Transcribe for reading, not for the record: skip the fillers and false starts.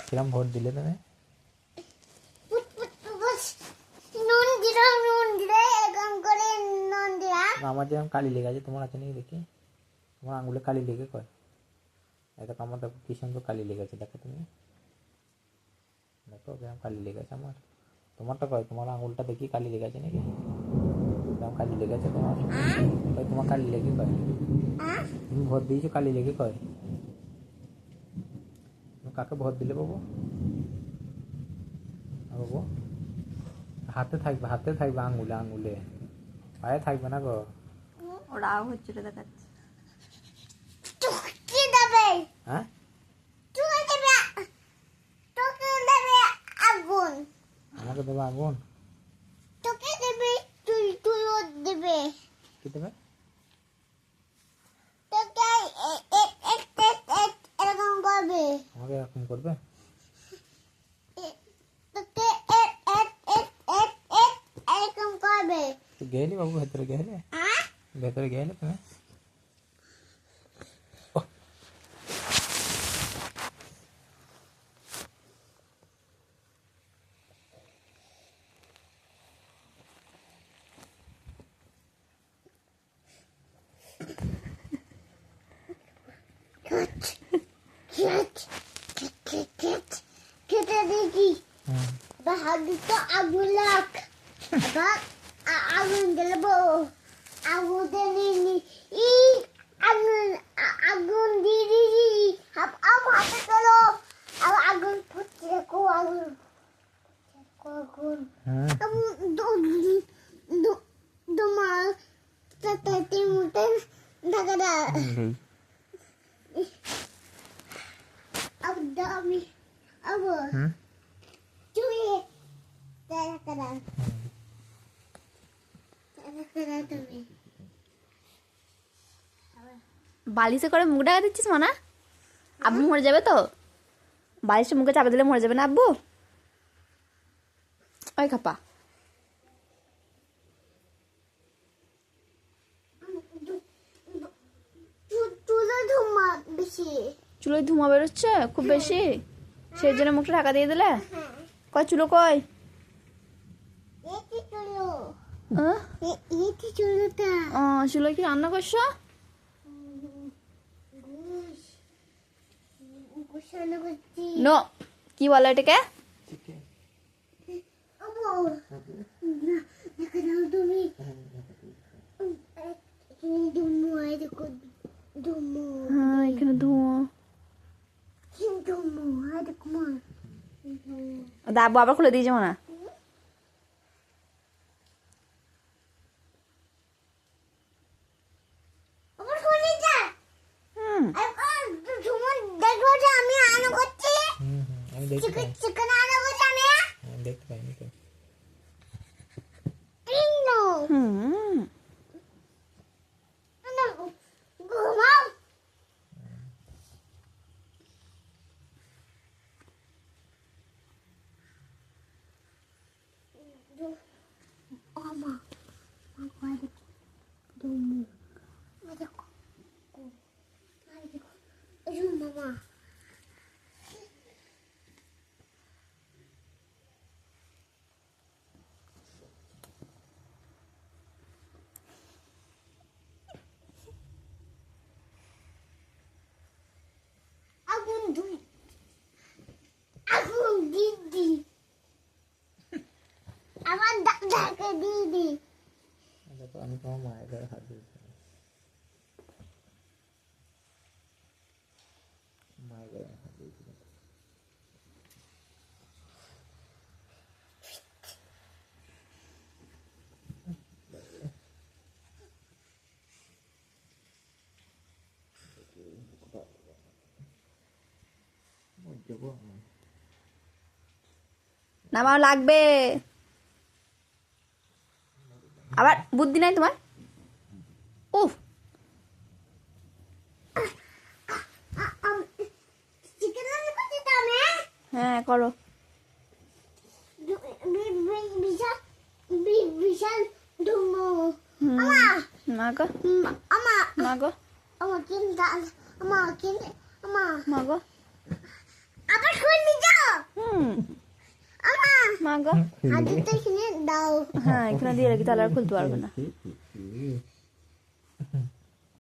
কিরম ভোট দিলে তুমি? আমার যেরকম কালি লেগে আছে তোমার আছে নাকি দেখি, তোমার আঙুলে কালি লেগে কয় এটা আমার দেখো কি সুন্দর কালি লেগেছে, দেখো তুমি দেখো কিরম কালি লেগেছে আমার, তোমারটা কয় তোমার আঙুলটা দেখি কালি লেগেছে নাকি, কিরম কালি লেগেছে তোমার, তোমার কালি লেগে কয় তুমি ভোট দিয়েছো কালি লেগে কয়, তুমি কাকে ভোট দিলে বাবু? বাবু হাতে থাকবে আঙুলে আঙুলে, পায়ে থাকবে না গো। ওরা হচ্ছে দেখাচ্ছে হ্যাঁ আমাকে দেবে আগুন, তোকে দেবে, তুইও দেবে, কি দেবে? তোকে এরকম করবে, আমাকে এরকম করবে, তোকে এরকম করবে। তুই গেলি বাবু ভেতরে গেলে, ভেতরে গেলে তুমি খেতে দেখি হাতে তো আগুন লাগ, আগুন জ্বালাবো, আগুন দিয়ে আগুন দিয়ে দিদি হাতে চলো, আগুন ফুটছে, আগুন তোমার মধ্যে ঢাকা দা আমি আবার চুয়ে তারা তুমি বালিশে করে মুখ ঢাকা দিচ্ছিস মানা? আব্বু মরে যাবে তো, বালিশে মুখে চাপা দিলে মরে যাবে না আব্বু? ওই খাপা চুলোয় ধোঁয়া বেরোচ্ছে খুব বেশি, সেই জন্য মুখটা ঢাকা দিয়ে দিলে। কয় চুলো কয়? চুলো কি রান্না করছো? নো কি বলে এটাকে? হ্যাঁ এখানে ধোঁয়া, আব্বু আবার খুলে দিয়ে যাবো না। আমি আনো করছি, চিকেন আনো করছি আমি দেখতে পাইনি তো। ঘুমাও মামা আগুন দিদি আমার দাদাকে দিদি, দেখো আমি তোমার মায়ের গায়ে হাত দিয়েছি, মায়ের গায়ে হাত দিয়েছি। না মা লাগবে, আবার বুদ্ধি নাই তোমার। উফ হ্যাঁ করো। বিশাল ধুমো মা গো মা গো আমার কিন্তু আমার কিন্তু আমার মা গো আবার খুলে দাও হুম আমা মা গো হাতে কিনে দাও হ্যাঁ এখানে দিয়ে রাখি তাহলে আর খুলতে পারবে না